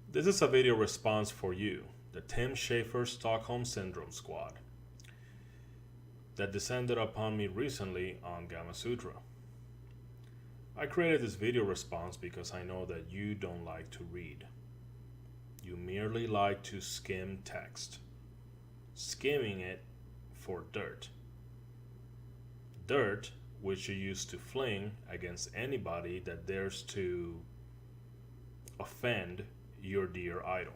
This is a video response for you, the Tim Schafer Stockholm Syndrome Squad, that descended upon me recently on Gamma Sutra. I created this video response because I know that you don't like to read. You merely like to skim text, skimming it for dirt. Dirt which you use to fling against anybody that dares to offend your dear idol.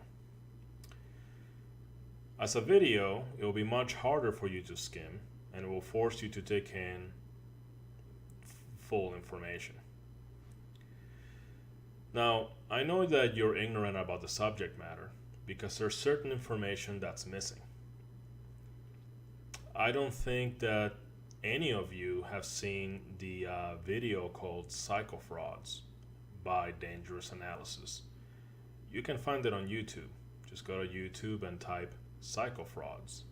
As a video, it will be much harder for you to skim and it will force you to take in full information. Now, I know that you're ignorant about the subject matter because there's certain information that's missing. I don't think that any of you have seen the video called Psychofrauds by Dangerous Analysis. You can find it on YouTube. Just go to YouTube and type Psychofrauds.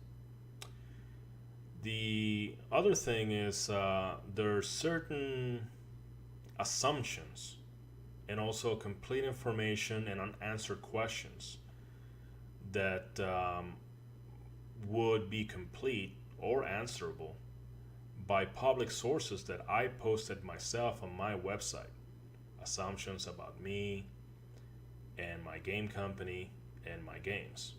The other thing is there are certain assumptions and also complete information and unanswered questions that would be complete or answerable by public sources that I posted myself on my website. Assumptions about me and my game company and my games.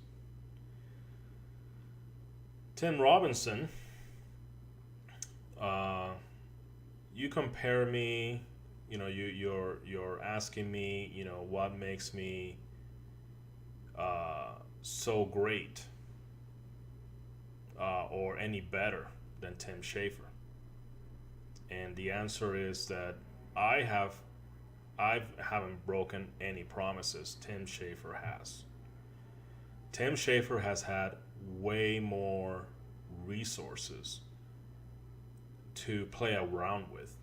Tim Robinson, you compare me. You're asking me, what makes me so great or any better than Tim Schafer. And the answer is that I haven't broken any promises Tim Schafer has. Tim Schafer has had way more resources to play around with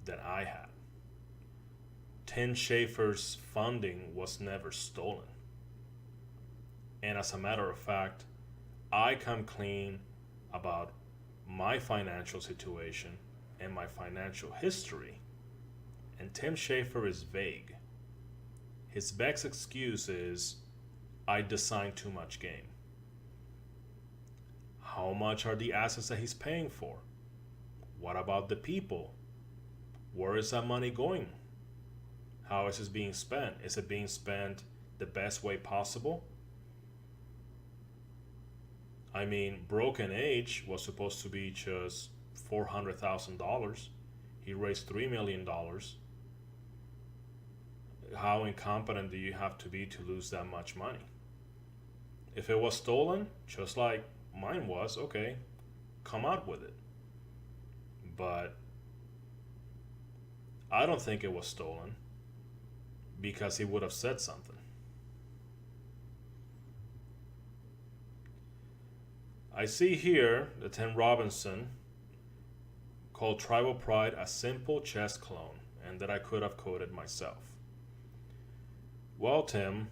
than I had. Tim Schafer's funding was never stolen. And as a matter of fact, I come clean about my financial situation and my financial history. And Tim Schafer is vague. His best excuse is, I designed too much game. How much are the assets that he's paying for? What about the people? Where is that money going? How is it being spent? Is it being spent the best way possible? I mean, Broken Age was supposed to be just $400,000. He raised $3 million. How incompetent do you have to be to lose that much money? If it was stolen, just like mine was, okay, come out with it. But I don't think it was stolen because he would have said something. I see here that Tim Robinson called Tribal Pride a simple chess clone and that I could have coded myself. Well, Tim,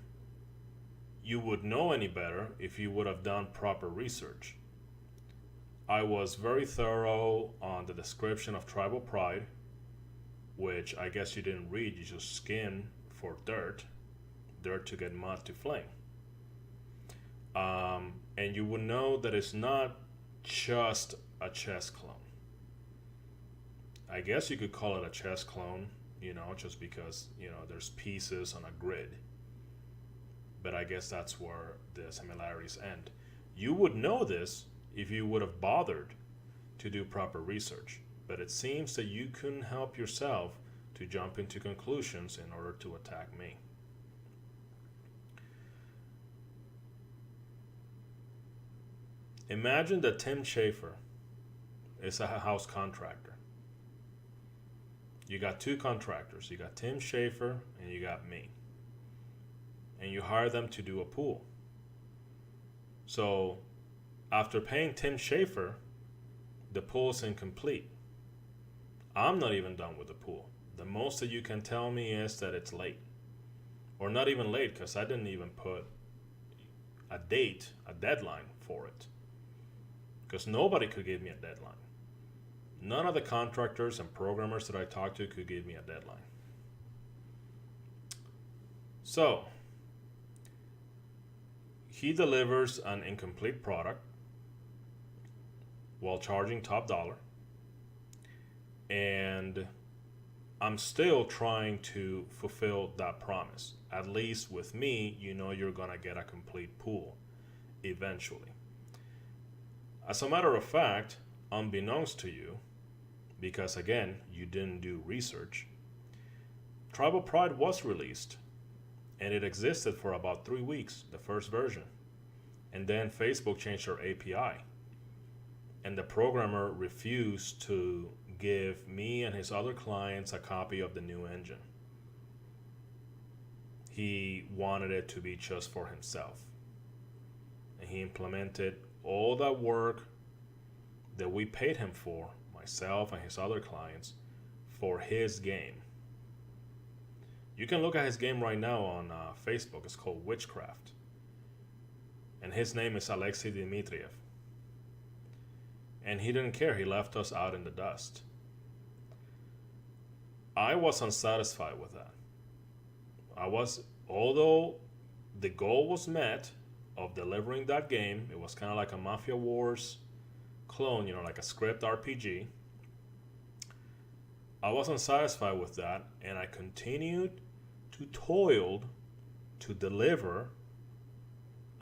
you would know any better if you would have done proper research. I was very thorough on the description of Tribal Pride, which I guess you didn't read, you just skimmed for dirt to get mud to fling. And you would know that it's not just a chess clone. I guess you could call it a chess clone, just because, there's pieces on a grid. But I guess that's where the similarities end. You would know this if you would have bothered to do proper research. But it seems that you couldn't help yourself to jump into conclusions in order to attack me. Imagine that Tim Schafer is a house contractor. You got two contractors. You got Tim Schafer and you got me. And you hire them to do a pool. So after paying Tim Schafer, the pool is incomplete. I'm not even done with the pool. The most that you can tell me is that it's late. Or not even late, because I didn't even put a date, a deadline for it. Because nobody could give me a deadline. None of the contractors and programmers that I talked to could give me a deadline. So, He delivers an incomplete product while charging top dollar. And I'm still trying to fulfill that promise. At least with me, you know you're going to get a complete pool eventually. As a matter of fact, unbeknownst to you, because again, you didn't do research, Tribal Pride was released and it existed for about 3 weeks, the first version. And then Facebook changed their API. And the programmer refused to give me and his other clients a copy of the new engine. He wanted it to be just for himself. And he implemented all that work that we paid him for, myself and his other clients, for his game. You can look at his game right now on Facebook. It's called Witchcraft. And his name is Alexei Dmitriev. And he didn't care. He left us out in the dust. I was unsatisfied with that. Although the goal was met of delivering that game, it was kind of like a Mafia Wars clone, like a script RPG. I was unsatisfied with that, and I continued to toil to deliver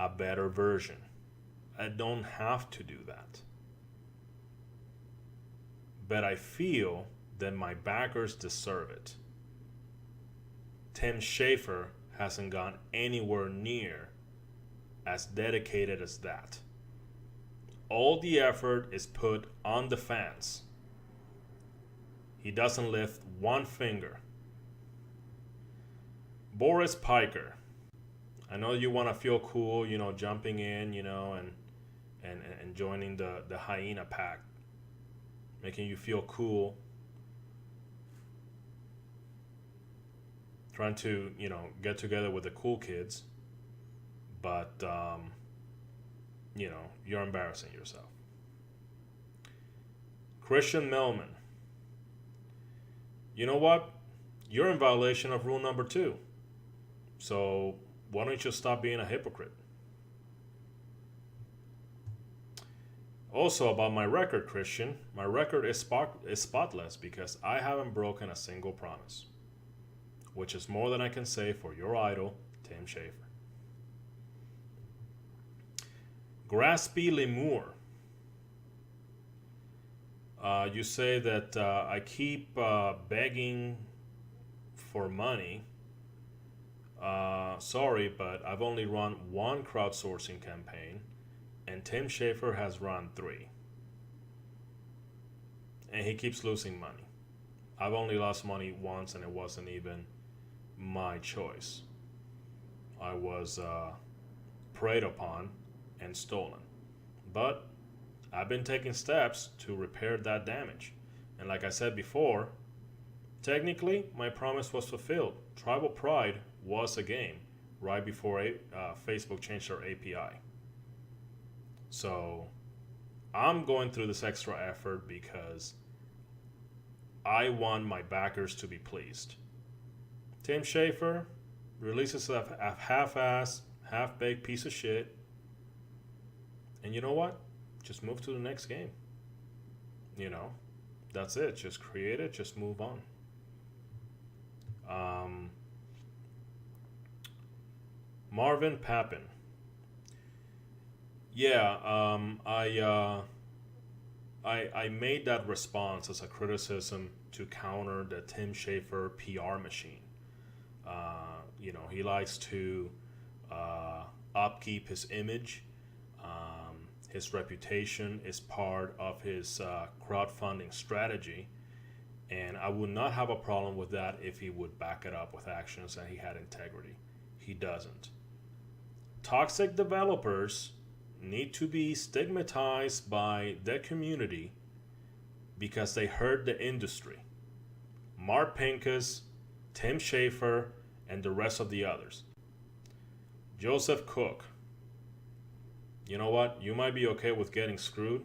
a better version. I don't have to do that. But I feel that my backers deserve it. Tim Schafer hasn't gone anywhere near as dedicated as that. All the effort is put on the fans. He doesn't lift one finger. Boris Piker. I know you want to feel cool, jumping in, and joining the hyena pack, making you feel cool, trying to, get together with the cool kids, but, you're embarrassing yourself. Christian Millman. You know what? You're in violation of rule number 2. So why don't you stop being a hypocrite? Also about my record, Christian, my record is spotless because I haven't broken a single promise, which is more than I can say for your idol, Tim Schafer. Graspy Lemur. You say that I keep begging for money. Sorry, but I've only run one crowdsourcing campaign, and Tim Schafer has run 3. And he keeps losing money. I've only lost money once, and it wasn't even my choice. I was preyed upon and stolen. But I've been taking steps to repair that damage. And like I said before, technically, my promise was fulfilled. Tribal Pride was a game right before Facebook changed their API. So I'm going through this extra effort because I want my backers to be pleased. Tim Schafer releases a half-assed, half-baked piece of shit. And you know what? Just move to the next game. That's it. Just create it. Just move on. Marvin Papin. Yeah, I made that response as a criticism to counter the Tim Schafer PR machine. He likes to upkeep his image. His reputation is part of his crowdfunding strategy. And I would not have a problem with that if he would back it up with actions and he had integrity. He doesn't. Toxic developers need to be stigmatized by the community because they hurt the industry. Mark Pincus, Tim Schafer, and the rest of the others. Joseph Cook. You know what? You might be okay with getting screwed,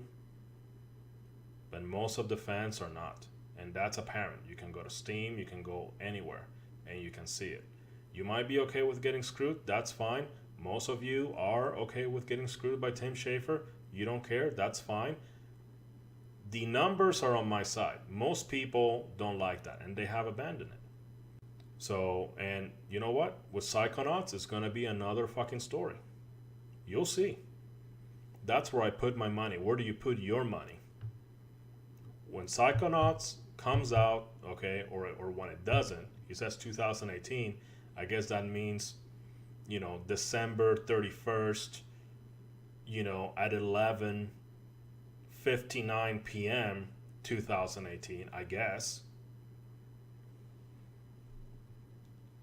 but most of the fans are not. And that's apparent. You can go to Steam, you can go anywhere, and you can see it. You might be okay with getting screwed, that's fine. Most of you are okay with getting screwed by Tim Schafer. You don't care. That's fine. The numbers are on my side. Most people don't like that, and they have abandoned it. So, and you know what? With Psychonauts, it's going to be another fucking story. You'll see. That's where I put my money. Where do you put your money? When Psychonauts comes out, okay, or when it doesn't, he says 2018, I guess that means, December 31st, at 11:59 p.m. 2018, I guess.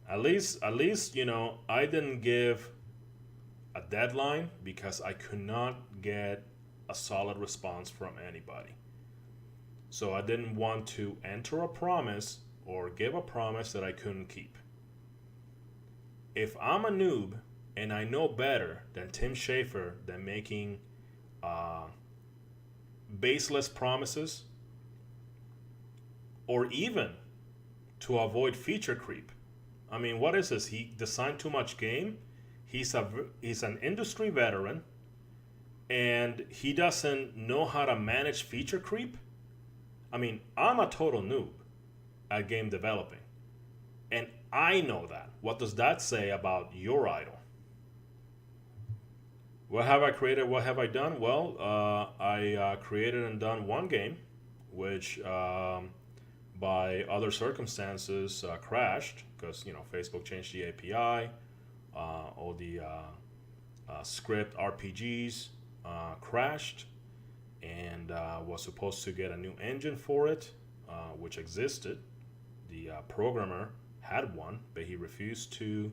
At least, I didn't give a deadline because I could not get a solid response from anybody. So I didn't want to enter a promise or give a promise that I couldn't keep. If I'm a noob and I know better than Tim Schafer than making baseless promises, or even to avoid feature creep. I mean, what is this? He designed too much game. He's an industry veteran, and he doesn't know how to manage feature creep. I mean, I'm a total noob at game developing, and I know that. What does that say about your idol? What have I created? What have I done? Well, I created and done one game, which by other circumstances crashed because Facebook changed the API. All the script RPGs crashed, and was supposed to get a new engine for it, which existed. The programmer had one, but he refused to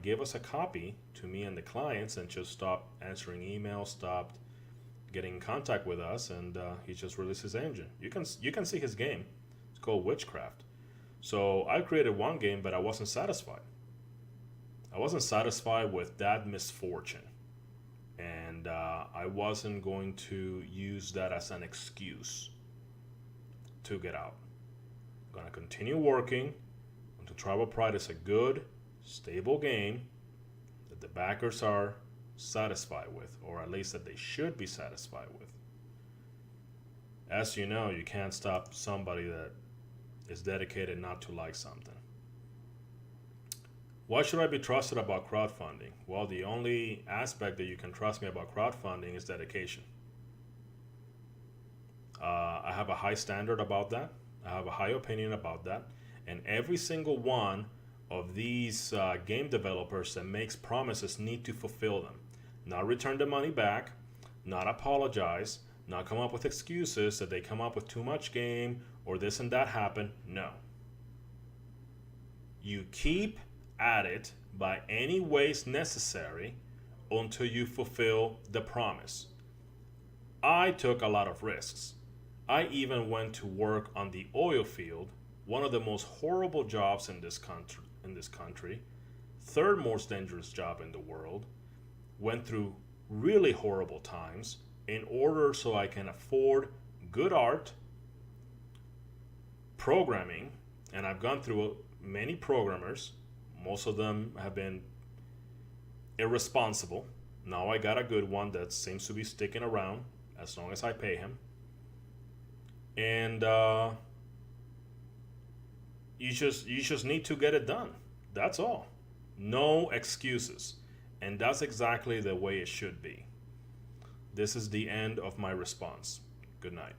give us a copy to me and the clients, and just stopped answering emails, stopped getting in contact with us, and he just released his engine. You can see his game. It's called Witchcraft. So I created one game, but I wasn't satisfied. I wasn't satisfied with that misfortune, and I wasn't going to use that as an excuse to get out. I'm going to continue working until Tribal Pride is a good, stable game that the backers are satisfied with, or at least that they should be satisfied with. As you know, you can't stop somebody that is dedicated not to like something. Why should I be trusted about crowdfunding? Well, the only aspect that you can trust me about crowdfunding is dedication. I have a high standard about that. I have a high opinion about that. And every single one of these game developers that makes promises need to fulfill them. Not return the money back, not apologize, not come up with excuses that they come up with too much game or this and that happened. No. You keep at it by any ways necessary until you fulfill the promise. I took a lot of risks. I even went to work on the oil field, one of the most horrible jobs in this country, third most dangerous job in the world. Went through really horrible times in order so I can afford good art, programming, and I've gone through many programmers. Most of them have been irresponsible. Now I got a good one that seems to be sticking around as long as I pay him. And you just need to get it done. That's all. No excuses. And that's exactly the way it should be. This is the end of my response. Good night.